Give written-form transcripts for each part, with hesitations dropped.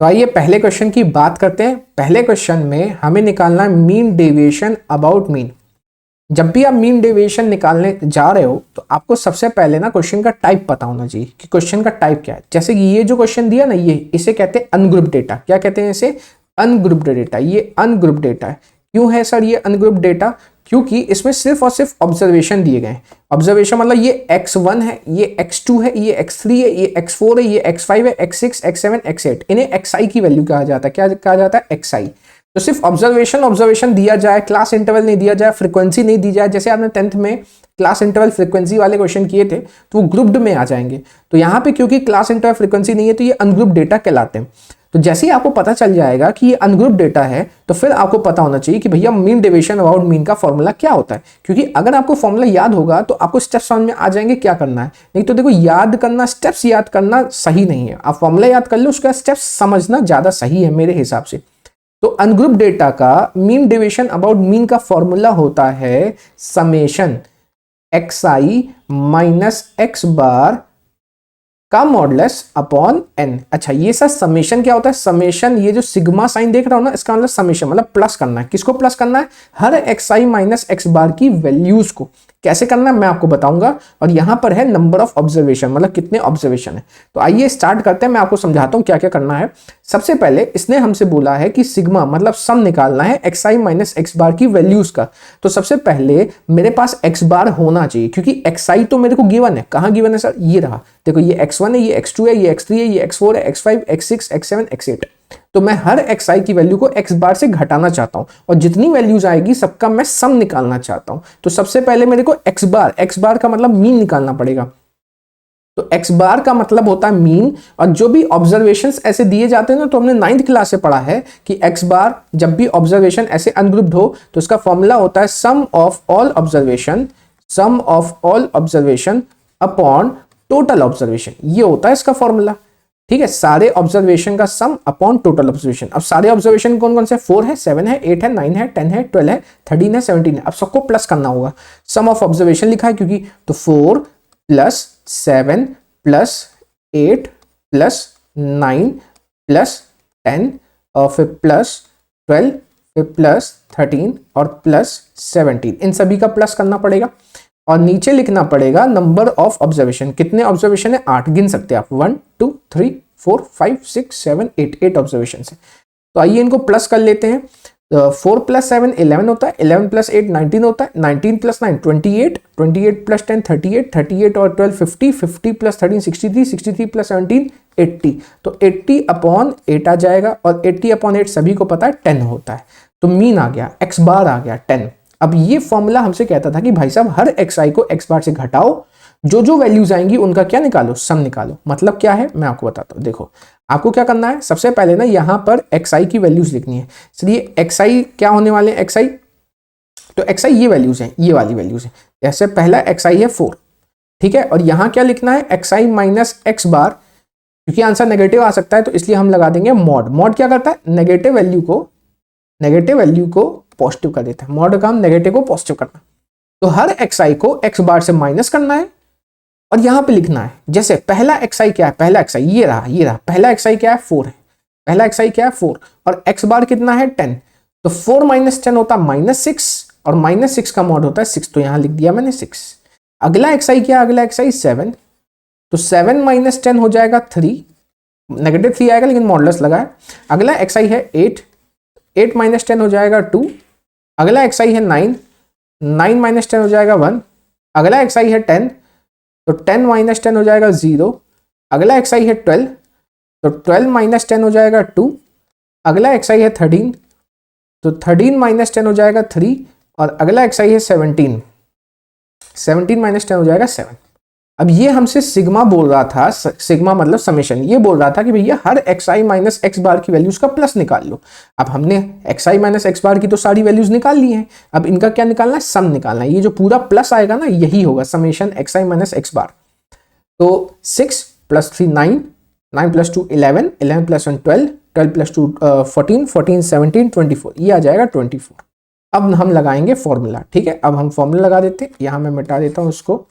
तो आइए पहले क्वेश्चन की बात करते हैं। पहले क्वेश्चन में हमें निकालना है मीन डेविएशन अबाउट मीन। जब भी आप मीन डेविएशन निकालने जा रहे हो तो आपको सबसे पहले ना क्वेश्चन का टाइप पता होना चाहिए कि क्वेश्चन का टाइप क्या है। जैसे कि ये जो क्वेश्चन दिया ना, ये इसे कहते हैं अनग्रुप डेटा। क्या कहते हैं इसे? Ungroup data. ये अनग्रुप डेटा है। क्यों है सर ये अनग्रुप डेटा? क्योंकि इसमें सिर्फ और सिर्फ ऑब्जर्वेशन दिए गए। ऑब्जर्वेशन मतलब ये x1 है, ये x2 है, ये x3 है, ये x4 है, ये x5 है, x6, x7, x8। इन्हें xi की वैल्यू कहा जाता है। क्या कहा जाता है? xi। तो सिर्फ ऑब्जर्वेशन दिया जाए, क्लास इंटरवल नहीं दिया जाए, फ्रीक्वेंसी नहीं दी जाए। जैसे आपने 10th में क्लास इंटरवल फ्रीक्वेंसी वाले क्वेश्चन किए थे तो वो ग्रुप्ड में आ जाएंगे। तो यहाँ पे क्योंकि क्लास इंटरवल फ्रीक्वेंसी नहीं है तो ये अनग्रुप डेटा कहलाते हैं। तो जैसे ही आपको पता चल जाएगा कि ये अनग्रुप डेटा है तो फिर आपको पता होना चाहिए कि भैया मीन डेविएशन अबाउट मीन का फॉर्मूला क्या होता है। क्योंकि अगर आपको फॉर्मूला याद होगा तो आपको स्टेप्स समझ में आ जाएंगे क्या करना है। नहीं तो देखो, याद करना, स्टेप्स याद करना सही नहीं है। आप फॉर्मूला याद कर लो, उसका स्टेप्स समझना ज्यादा सही है मेरे हिसाब से। तो अनग्रुप डेटा का मीन डेविएशन अबाउट मीन का फॉर्मूला होता है समेशन xi माइनस x बार का मॉडुलस अपॉन n। अच्छा, ये सर समेशन क्या होता है? समेशन, ये जो सिग्मा साइन देख रहा हूं ना, इसका मतलब समेशन मतलब प्लस करना है। किसको प्लस करना है? हर xi माइनस x बार की वैल्यूज को। कैसे करना है मैं आपको बताऊंगा। और यहां पर है नंबर ऑफ ऑब्जर्वेशन, मतलब कितने ऑब्जर्वेशन है। तो आइए स्टार्ट करते हैं, मैं आपको समझाता हूं क्या क्या करना है। सबसे पहले इसने हमसे बोला है कि सिग्मा मतलब सम निकालना है xi माइनस x बार की वैल्यूज का। तो सबसे पहले मेरे पास x बार होना चाहिए, क्योंकि xi तो मेरे को गिवन है। कहां गिवन है सर? ये रहा, देखो ये x1 है, ये x2 है, ये x3 है, ये x4 है, x5, x6, x7, x8। तो मैं हर xi की वैल्यू को x बार से घटाना चाहता हूं और जितनी वैल्यूज आएगी सबका मैं सम निकालना चाहता हूं। तो सबसे पहले मेरे को x बार का मतलब मीन निकालना पड़ेगा। तो x बार का मतलब होता है मीन। और जो भी ऑब्जर्वेशंस ऐसे दिए जाते हैं ना, तो हमने 9th क्लास से पढ़ा है कि x बार जब भी ऑब्जर्वेशन ऐसे अनग्रुप्ड हो तो इसका फॉर्मूला होता है sum of all observation upon total observation. ये होता है इसका फॉर्मूला। ठीक है, सारे ऑब्जर्वेशन का सम अपॉन टोटल ऑब्जर्वेशन। अब सारे ऑब्जर्वेशन कौन कौन से? 4 है, 7 है, 8 है, 9 है, 10 है, 12 है, 13 है, 17 है। अब सबको प्लस करना होगा। सम ऑफ ऑब्जर्वेशन लिखा है क्योंकि, तो 4 प्लस 7 प्लस 8 प्लस 9 प्लस 10 और फिर प्लस 12 फिर प्लस 13 और प्लस 17। इन सभी का प्लस करना पड़ेगा और नीचे लिखना पड़ेगा नंबर ऑफ ऑब्जर्वेशन। कितने ऑब्जर्वेशन है? 8 गिन सकते हैं आप। 1 2 3 4 5 6 7 8 ऑब्जर्वेशन है। तो आइए इनको प्लस कर लेते हैं। 4 प्लस 7 11 होता है, 11 प्लस 8 19 होता है, 19 प्लस 9 28, 28 प्लस 10 38, 38 और 12 50, 50 प्लस 13 63, 63 प्लस 17 80। तो 80 अपॉन 8 आ जाएगा और 80 अपॉन 8 सभी को पता है 10 होता है। तो मीन आ गया, x बार आ गया 10। अब ये फॉर्मूला हमसे कहता था कि भाई साहब हर xi को x बार से घटाओ, जो जो वैल्यूज आएंगी उनका क्या निकालो? सम निकालो। मतलब क्या है मैं आपको बताता हूं। देखो आपको क्या करना है, सबसे पहले ना यहां पर xi की वैल्यूज लिखनी है। चलिए xi क्या होने वाले हैं? xi तो xi ये वैल्यूज हैं, ये वाली वैल्यूज हैं। जैसे पहला xi है 4, ठीक है। और यहां क्या लिखना है? xi माइनस x बार, क्योंकि आंसर नेगेटिव आ सकता है तो इसलिए हम लगा देंगे मॉड। मॉड क्या करता है? नेगेटिव वैल्यू को पॉजिटिव कर देता है। मॉड का काम नेगेटिव को पॉजिटिव करना। तो हर xi को x बार से माइनस करना है और यहां पे लिखना है। जैसे पहला xi क्या है? पहला xi ये रहा। पहला xi क्या है? 4 है। पहला xi क्या है? 4 और x बार कितना है? 10। तो 4 माइनस 10 होता है -6 और -6 का मॉड होता है 6। तो यहां लिख दिया मैंने 6। अगला xi क्या है? अगला xi 7। तो 7 माइनस 10 हो जाएगा 3, नेगेटिव 3 आएगा लेकिन मॉडुलस लगा है। अगला xi है 8, 8 माइनस 10 हो जाएगा 2। अगला xi है 9, 9 माइनस 10 हो जाएगा 1। अगला xi है 10, तो 10 माइनस 10 हो जाएगा 0। अगला xi है 12, तो 12 माइनस 10 हो जाएगा 2। अगला xi है 13, तो 13 माइनस 10 हो जाएगा 3। और अगला xi है 17, 17 माइनस 10 हो जाएगा 7। अब ये हमसे सिग्मा बोल रहा था, सिग्मा मतलब समेशन, ये बोल रहा था कि भैया हर xi माइनस x बार की वैल्यूज का प्लस निकाल लो। अब हमने xi माइनस x बार की तो सारी वैल्यूज निकाल ली हैं। अब इनका क्या निकालना है? सम निकालना है। ये जो पूरा प्लस आएगा ना, यही होगा समेशन xi माइनस x बार। तो 6 प्लस 3 9, 9 प्लस 2 11, 11 प्लस 1 12, 12 प्लस 2 14, 14 17 24, ये आ जाएगा 24। अब हम लगाएंगे फॉर्मूला। ठीक है, अब हम फॉर्मूला लगा देते हैं। यहाँ मैं मिटा देता हूँ उसको,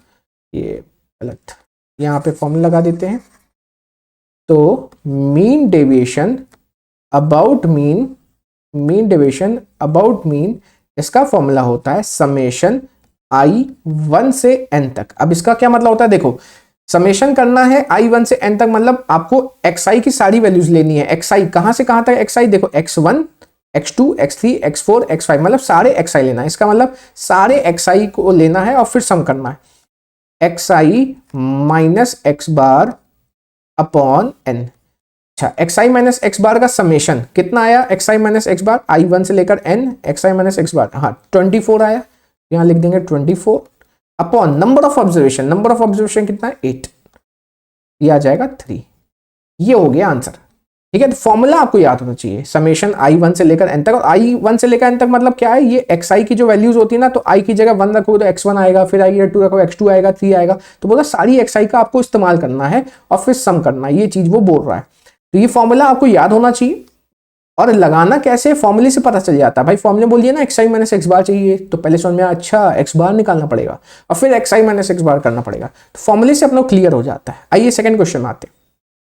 ये गलत, यहाँ पे फॉर्मूला लगा देते हैं। तो mean deviation about mean, mean division about mean, इसका फॉर्मूला होता है समेशन i 1 से n तक। अब इसका क्या मतलब होता है, देखो समेशन करना है i 1 से n तक, मतलब आपको xi की सारी वैल्यूज लेनी है। xi कहां से कहां तक xi, देखो x1 x2 x3 x4 x5, मतलब सारे xi लेना है। इसका मतलब सारे xi को लेना है और फिर सम करना है xi minus x bar upon n। अच्छा, xi माइनस x बार का समेशन कितना आया, xi minus x bar i 1 से लेकर n, xi माइनस x बार हाँ 24 आया, यहां लिख देंगे 24 upon number of observation, number of observation कितना है 8, ये आ जाएगा 3। ये हो गया आंसर। ठीक है, तो फॉर्मूला आपको याद होना चाहिए, समेशन i 1 से लेकर n तक। और i 1 से लेकर n तक मतलब क्या है, ये xi की जो वैल्यूज होती है ना, तो i की जगह 1 रखोगे तो x1 आएगा, फिर i 2 रखोगे x2 आएगा, 3 आएगा। तो बोला सारी xi का आपको इस्तेमाल करना है और फिर सम करना है, ये चीज वो बोल रहा है। तो ये फॉर्मूला आपको याद होना चाहिए। और लगाना कैसे, फॉर्मूले से पता चल जाता है भाई। फॉर्मूले बोलिए ना xi माइनस x बार चाहिए, तो पहले समझ में अच्छा x बार निकालना पड़ेगा और फिर xi माइनस x बार करना पड़ेगा, तो फॉर्मूले से अपना क्लियर हो जाता है। आइए सेकंड क्वेश्चन में आते हैं।